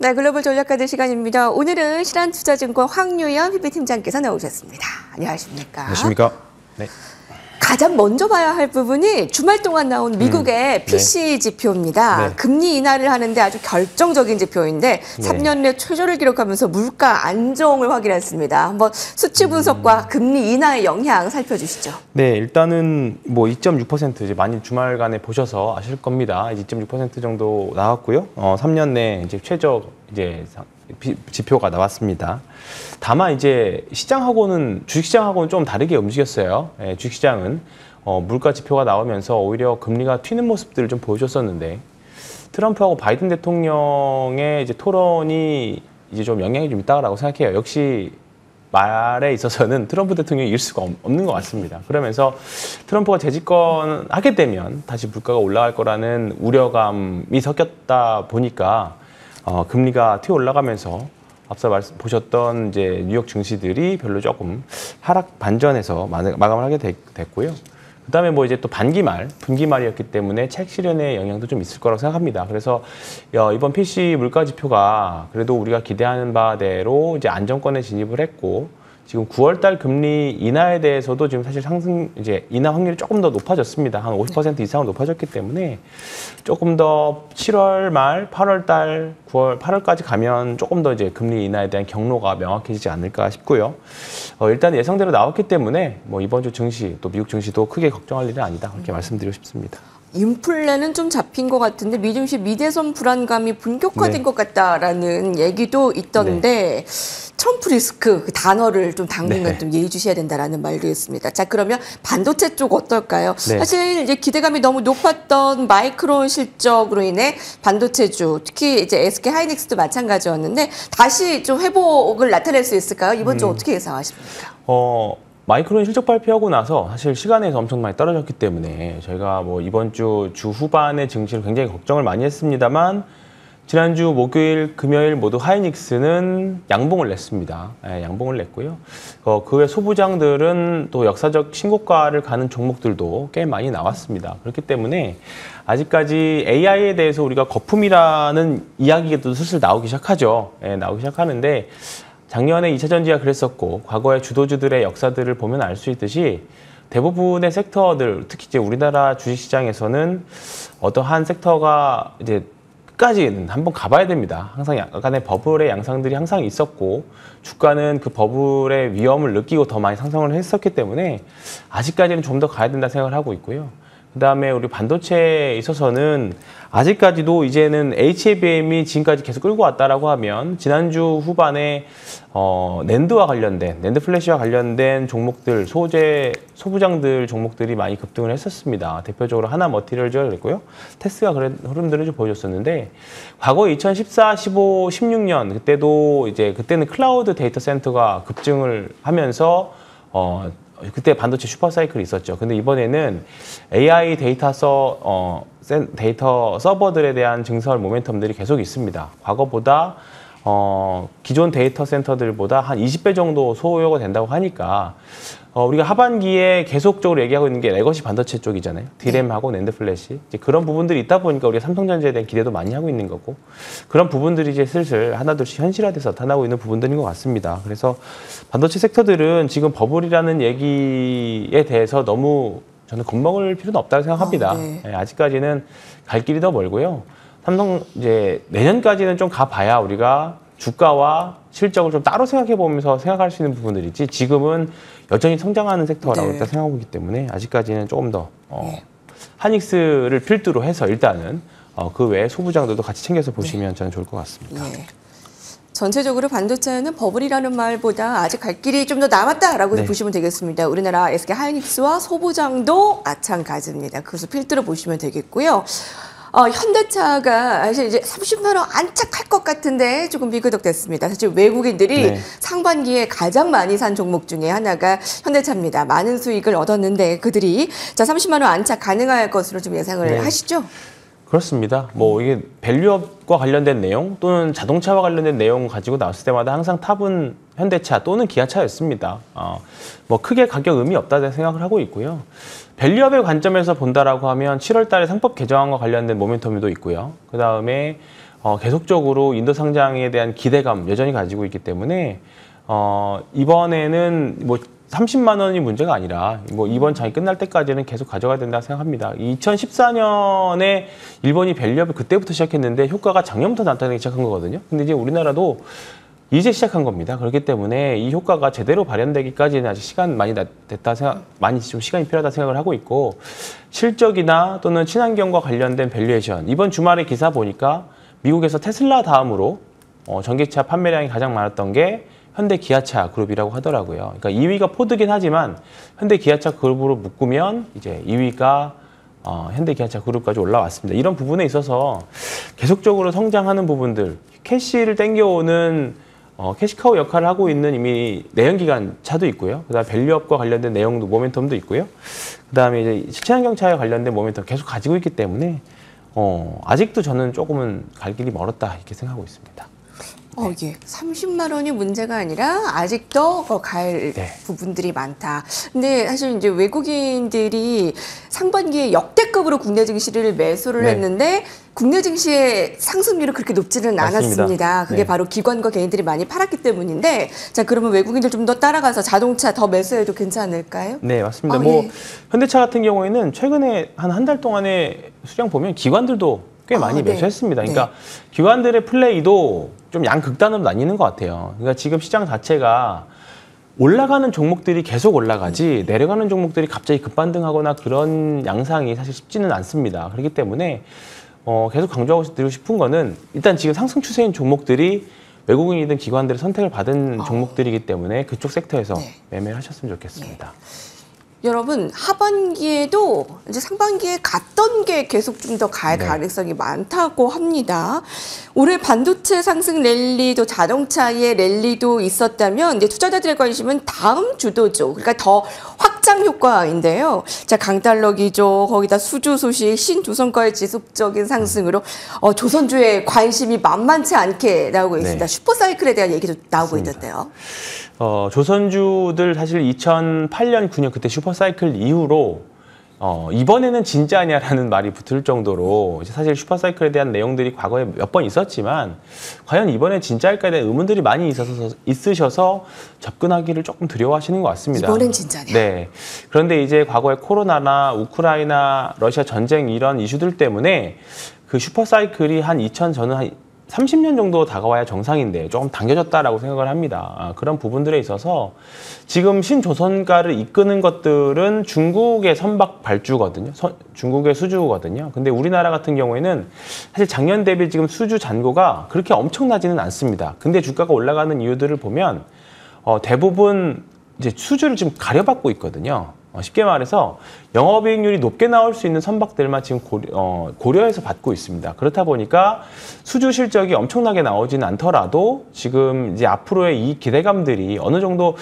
네, 글로벌 전략가들 시간입니다. 오늘은 신한투자증권 황유연 PB팀장께서 나오셨습니다. 안녕하십니까? 안녕하십니까? 네. 가장 먼저 봐야 할 부분이 주말 동안 나온 미국의 PC 지표입니다. 네. 금리 인하를 하는데 아주 결정적인 지표인데 3년 내 최저를 기록하면서 물가 안정을 확인했습니다. 한번 수치 분석과 금리 인하의 영향 살펴주시죠. 네, 일단은 뭐 2.6% 이제 많이 주말간에 보셔서 아실 겁니다. 2.6% 정도 나왔고요. 3년 내 이제 최저 이제 지표가 나왔습니다. 다만 이제 시장하고는 주식시장하고는 좀 다르게 움직였어요. 예, 주식시장은 물가 지표가 나오면서 오히려 금리가 튀는 모습들을 좀 보여줬었는데 트럼프하고 바이든 대통령의 이제 토론이 이제 좀 영향이 좀 있다고 생각해요. 역시 말에 있어서는 트럼프 대통령이 이길 수가 없는 것 같습니다. 그러면서 트럼프가 재집권하게 되면 다시 물가가 올라갈 거라는 우려감이 섞였다 보니까 금리가 튀어 올라가면서 앞서 보셨던 이제 뉴욕 증시들이 별로 조금 하락 반전해서 마감을 하게 됐고요. 그다음에 뭐 이제 또 분기말이었기 때문에 책 실현의 영향도 좀 있을 거라고 생각합니다. 그래서 이번 PC 물가 지표가 그래도 우리가 기대하는 바대로 이제 안정권에 진입을 했고 지금 9월달 금리 인하에 대해서도 지금 사실 이제 인하 확률이 조금 더 높아졌습니다. 한 50% 이상은 높아졌기 때문에 조금 더 7월 말, 8월 달, 8월까지 가면 조금 더 이제 금리 인하에 대한 경로가 명확해지지 않을까 싶고요. 일단 예상대로 나왔기 때문에 뭐 이번 주 증시 또 미국 증시도 크게 걱정할 일은 아니다. 그렇게 말씀드리고 싶습니다. 인플레는 좀 잡힌 것 같은데 미증시 미대선 불안감이 본격화된 것 같다라는 얘기도 있던데 트럼프 리스크 그 단어를 좀 당분간 좀 예의주시해야 된다라는 말도 있습니다. 자, 그러면 반도체 쪽 어떨까요? 사실 이제 기대감이 너무 높았던 마이크론 실적으로 인해 반도체주 특히 이제 SK 하이닉스도 마찬가지였는데 다시 좀 회복을 나타낼 수 있을까요? 이번 주 어떻게 예상하십니까? 마이크론 실적 발표하고 나서 사실 시간에서 엄청 많이 떨어졌기 때문에 저희가 뭐 이번 주 후반의 증시를 굉장히 걱정을 많이 했습니다만 지난주 목요일, 금요일 모두 하이닉스는 양봉을 냈습니다. 네, 양봉을 냈고요. 그 외 소부장들은 또 역사적 신고가를 가는 종목들도 꽤 많이 나왔습니다. 그렇기 때문에 아직까지 AI에 대해서 우리가 거품이라는 이야기가 슬슬 나오기 시작하죠. 네, 나오기 시작하는데 작년에 2차 전지가 그랬었고 과거의 주도주들의 역사들을 보면 알 수 있듯이 대부분의 섹터들, 특히 이제 우리나라 주식시장에서는 어떠한 섹터가 이제 끝까지는 한번 가봐야 됩니다. 항상 약간의 버블의 양상들이 항상 있었고 주가는 그 버블의 위험을 느끼고 더 많이 상승을 했었기 때문에 아직까지는 좀 더 가야 된다 생각을 하고 있고요. 그다음에 우리 반도체에 있어서는 아직까지도 이제는 HBM이 지금까지 계속 끌고 왔다라고 하면 지난주 후반에 낸드와 관련된 낸드 플래시와 관련된 종목들 소부장들 종목들이 많이 급등을 했었습니다. 대표적으로 하나 머티리얼즈가 그랬고요. 테스가 그런 흐름들을 좀 보여줬었는데 과거 2014, 15, 16년 그때는 클라우드 데이터 센터가 급증을 하면서 그때 반도체 슈퍼사이클이 있었죠. 근데 이번에는 AI 데이터 서버들에 대한 증설 모멘텀들이 계속 있습니다. 과거보다 기존 데이터 센터들보다 한 20배 정도 소요가 된다고 하니까 우리가 하반기에 계속적으로 얘기하고 있는 게 레거시 반도체 쪽이잖아요. 디램하고 낸드 플래시. 이제 그런 부분들이 있다 보니까 우리가 삼성전자에 대한 기대도 많이 하고 있는 거고 그런 부분들이 이제 슬슬 하나둘씩 현실화돼서 나타나고 있는 부분들인 것 같습니다. 그래서 반도체 sek터들은 지금 버블이라는 얘기에 대해서 너무 저는 겁먹을 필요는 없다고 생각합니다. 아직까지는 갈 길이 더 멀고요. 삼성 이제 내년까지는 좀 가봐야 우리가 주가와 실적을 좀 따로 생각해 보면서 생각할 수 있는 부분들이지 지금은 여전히 성장하는 섹터라고 일단 생각하고 있기 때문에 아직까지는 조금 더 하이닉스를 필두로 해서 일단은 그 외에 소부장들도 같이 챙겨서 보시면 저는 좋을 것 같습니다. 전체적으로 반도체는 버블이라는 말보다 아직 갈 길이 좀 더 남았다라고 보시면 되겠습니다. 우리나라 SK 하이닉스와 소부장도 마찬가지입니다. 그래서 필두로 보시면 되겠고요. 현대차가 사실 이제 30만 원 안착할 것 같은데 조금 비그덕됐습니다. 사실 외국인들이 상반기에 가장 많이 산 종목 중에 하나가 현대차입니다. 많은 수익을 얻었는데 그들이 30만 원 안착 가능할 것으로 좀 예상을 하시죠? 그렇습니다. 뭐 이게 밸류업과 관련된 내용 또는 자동차와 관련된 내용 가지고 나왔을 때마다 항상 탑은 현대차 또는 기아차였습니다. 뭐 크게 가격 의미 없다고 생각을 하고 있고요. 밸류업의 관점에서 본다라고 하면 7월 달에 상법 개정안과 관련된 모멘텀도 있고요. 그 다음에 계속적으로 인도 상장에 대한 기대감 여전히 가지고 있기 때문에 이번에는 뭐 30만 원이 문제가 아니라 뭐 이번 장이 끝날 때까지는 계속 가져가야 된다고 생각합니다. 2014년에 일본이 밸류업을 그때부터 시작했는데 효과가 작년부터 나타나기 시작한 거거든요. 근데 이제 우리나라도 이제 시작한 겁니다. 그렇기 때문에 이 효과가 제대로 발현되기까지는 아직 시간 많이 좀 시간이 필요하다 생각을 하고 있고, 실적이나 또는 친환경과 관련된 밸류에이션, 이번 주말에 기사 보니까 미국에서 테슬라 다음으로 전기차 판매량이 가장 많았던 게 현대 기아차 그룹이라고 하더라고요. 그러니까 2위가 포드긴 하지만 현대 기아차 그룹으로 묶으면 이제 2위가 현대 기아차 그룹까지 올라왔습니다. 이런 부분에 있어서 계속적으로 성장하는 부분들, 캐시를 땡겨오는 캐시카우 역할을 하고 있는 이미 내연기관차도 있고요. 그다음 밸류업과 관련된 내용도 모멘텀도 있고요. 그다음에 이제 친환경차에 관련된 모멘텀 계속 가지고 있기 때문에 아직도 저는 조금은 갈 길이 멀었다 이렇게 생각하고 있습니다. 예. 30만 원이 문제가 아니라 아직도 갈 네. 부분들이 많다. 근데 사실 이제 외국인들이 상반기에 역대급으로 국내 증시를 매수를 네. 했는데 국내 증시의 상승률은 그렇게 높지는 맞습니다. 않았습니다. 그게 네. 바로 기관과 개인들이 많이 팔았기 때문인데, 자, 그러면 외국인들 좀 더 따라가서 자동차 더 매수해도 괜찮을까요? 네, 맞습니다. 예. 현대차 같은 경우에는 최근에 한 달 동안의 수량 보면 기관들도 꽤 많이 네. 매수했습니다. 그러니까 네. 기관들의 플레이도 좀 양극단으로 나뉘는 것 같아요. 그러니까 지금 시장 자체가 올라가는 종목들이 계속 올라가지 내려가는 종목들이 갑자기 급반등하거나 그런 양상이 사실 쉽지는 않습니다. 그렇기 때문에 계속 강조하고 드리고 싶은 거는, 일단 지금 상승 추세인 종목들이 외국인이든 기관들의 선택을 받은 종목들이기 때문에 그쪽 섹터에서 네. 매매를 하셨으면 좋겠습니다. 여러분, 하반기에도 이제 상반기에 갔던 게 계속 좀 더 갈 네. 가능성이 많다고 합니다. 올해 반도체 상승 랠리도 자동차의 랠리도 있었다면 이제 투자자들의 관심은 다음 주도죠. 그러니까 더 확장 효과인데요. 자, 강달러 기조, 거기다 수주 소식, 신조선과의 지속적인 상승으로 조선주의 관심이 만만치 않게 나오고 있습니다. 네. 슈퍼사이클에 대한 얘기도 나오고 맞습니다. 있는데요. 조선주들 사실 2008년, 9년 그때 슈퍼사이클 이후로 이번에는 진짜냐라는 말이 붙을 정도로 사실 슈퍼사이클에 대한 내용들이 과거에 몇 번 있었지만 과연 이번에 진짜일까에 대한 의문들이 많이 있으셔서 접근하기를 조금 두려워하시는 것 같습니다. 이번엔 진짜냐? 네. 그런데 이제 과거에 코로나나 우크라이나, 러시아 전쟁 이런 이슈들 때문에 그 슈퍼사이클이 저는 한 30년 정도 다가와야 정상인데 조금 당겨졌다라고 생각을 합니다. 그런 부분들에 있어서 지금 신조선가를 이끄는 것들은 중국의 선박 발주거든요. 중국의 수주거든요. 근데 우리나라 같은 경우에는 사실 작년 대비 지금 수주 잔고가 그렇게 엄청나지는 않습니다. 근데 주가가 올라가는 이유들을 보면 대부분 이제 수주를 지금 가려받고 있거든요. 쉽게 말해서 영업이익률이 높게 나올 수 있는 선박들만 지금 고려해서 받고 있습니다. 그렇다 보니까 수주 실적이 엄청나게 나오지는 않더라도 지금 이제 앞으로의 이 기대감들이 어느 정도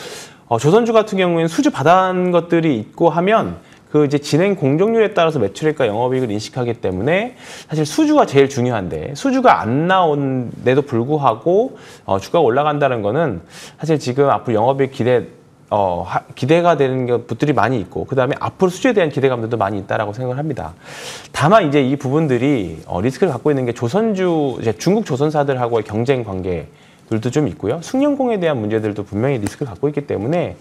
조선주 같은 경우에는 수주 받은 것들이 있고 하면 그 이제 진행 공정률에 따라서 매출액과 영업이익을 인식하기 때문에 사실 수주가 제일 중요한데 수주가 안 나온데도 불구하고 주가가 올라간다는 거는 사실 지금 앞으로 영업이익 기대가 되는 것들이 많이 있고 그다음에 앞으로 수주에 대한 기대감들도 많이 있다라고 생각을 합니다. 다만 이제 이 부분들이 리스크를 갖고 있는 게 중국 조선사들하고의 경쟁 관계들도 좀 있고요. 숙련공에 대한 문제들도 분명히 리스크를 갖고 있기 때문에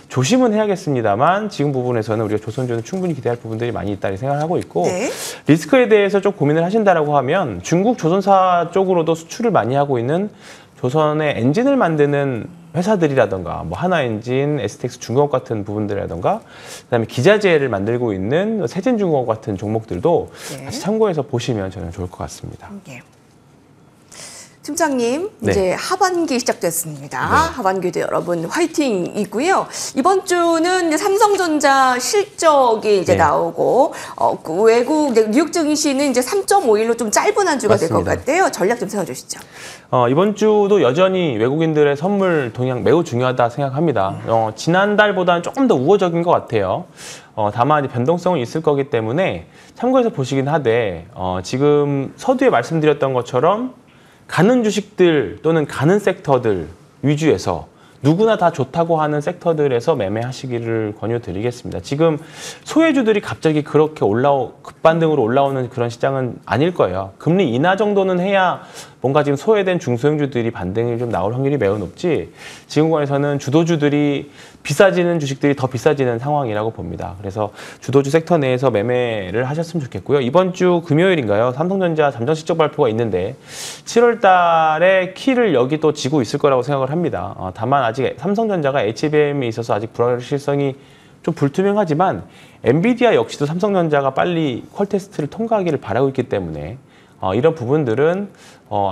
조심은 해야겠습니다만 지금 부분에서는 우리가 조선주는 충분히 기대할 부분들이 많이 있다고 생각을 하고 있고 네. 리스크에 대해서 좀 고민을 하신다라고 하면 중국 조선사 쪽으로도 수출을 많이 하고 있는 조선의 엔진을 만드는 회사들이라던가 뭐 하나엔진, STX 중공업 같은 부분들이라던가 그다음에 기자재를 만들고 있는 세진중공업 같은 종목들도 네. 같이 참고해서 보시면 저는 좋을 것 같습니다. 네. 팀장님, 네. 이제 하반기 시작됐습니다. 하반기도 여러분 화이팅이고요. 이번 주는 이제 삼성전자 실적이 이제 네. 나오고 그 외국 뉴욕 증시는 이제 3.5일로 좀 짧은 한 주가 될 것 맞습니다. 같아요. 전략 좀 세워주시죠. 이번 주도 여전히 외국인들의 선물 동향 매우 중요하다 생각합니다. 지난달보다는 조금 더 우호적인 것 같아요. 다만 변동성은 있을 거기 때문에 참고해서 보시긴 하되 지금 서두에 말씀드렸던 것처럼 가는 주식들 또는 가는 섹터들 위주에서 누구나 다 좋다고 하는 섹터들에서 매매하시기를 권유드리겠습니다. 지금 소외주들이 갑자기 그렇게 급반등으로 올라오는 그런 시장은 아닐 거예요. 금리 인하 정도는 해야 뭔가 지금 소외된 중소형주들이 반등이 좀 나올 확률이 매우 높지, 지금 구간에서는 주도주들이 비싸지는 주식들이 더 비싸지는 상황이라고 봅니다. 그래서 주도주 섹터 내에서 매매를 하셨으면 좋겠고요. 이번 주 금요일인가요? 삼성전자 잠정 실적 발표가 있는데 7월 달에 키를 여기 또 쥐고 있을 거라고 생각을 합니다. 다만 아직 삼성전자가 HBM에 있어서 아직 불확실성이 좀 불투명하지만 엔비디아 역시도 삼성전자가 빨리 퀄 테스트를 통과하기를 바라고 있기 때문에 이런 부분들은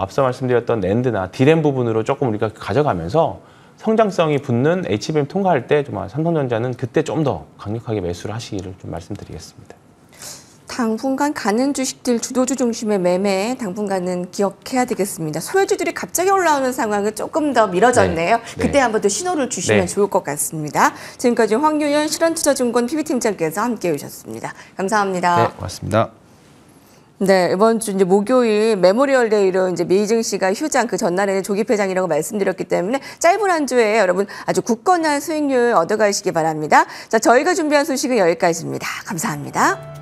앞서 말씀드렸던 낸드나 디램 부분으로 조금 우리가 가져가면서 성장성이 붙는 HBM 통과할 때 정말 삼성전자는 그때 좀 더 강력하게 매수를 하시기를 좀 말씀드리겠습니다. 당분간 가는 주식들 주도주 중심의 매매 당분간은 기억해야 되겠습니다. 소외주들이 갑자기 올라오는 상황은 조금 더 미뤄졌네요. 네. 그때 한번 더 신호를 주시면 네. 좋을 것 같습니다. 지금까지 황유연 실현투자증권 PB팀장께서 함께해 주셨습니다. 감사합니다. 네, 고맙습니다. 네, 이번 주 이제 목요일 메모리얼 데이로 이제 미증시가 휴장, 그 전날에는 조기 폐장이라고 말씀드렸기 때문에 짧은 한 주에 여러분 아주 굳건한 수익률 얻어가시기 바랍니다. 자, 저희가 준비한 소식은 여기까지입니다. 감사합니다.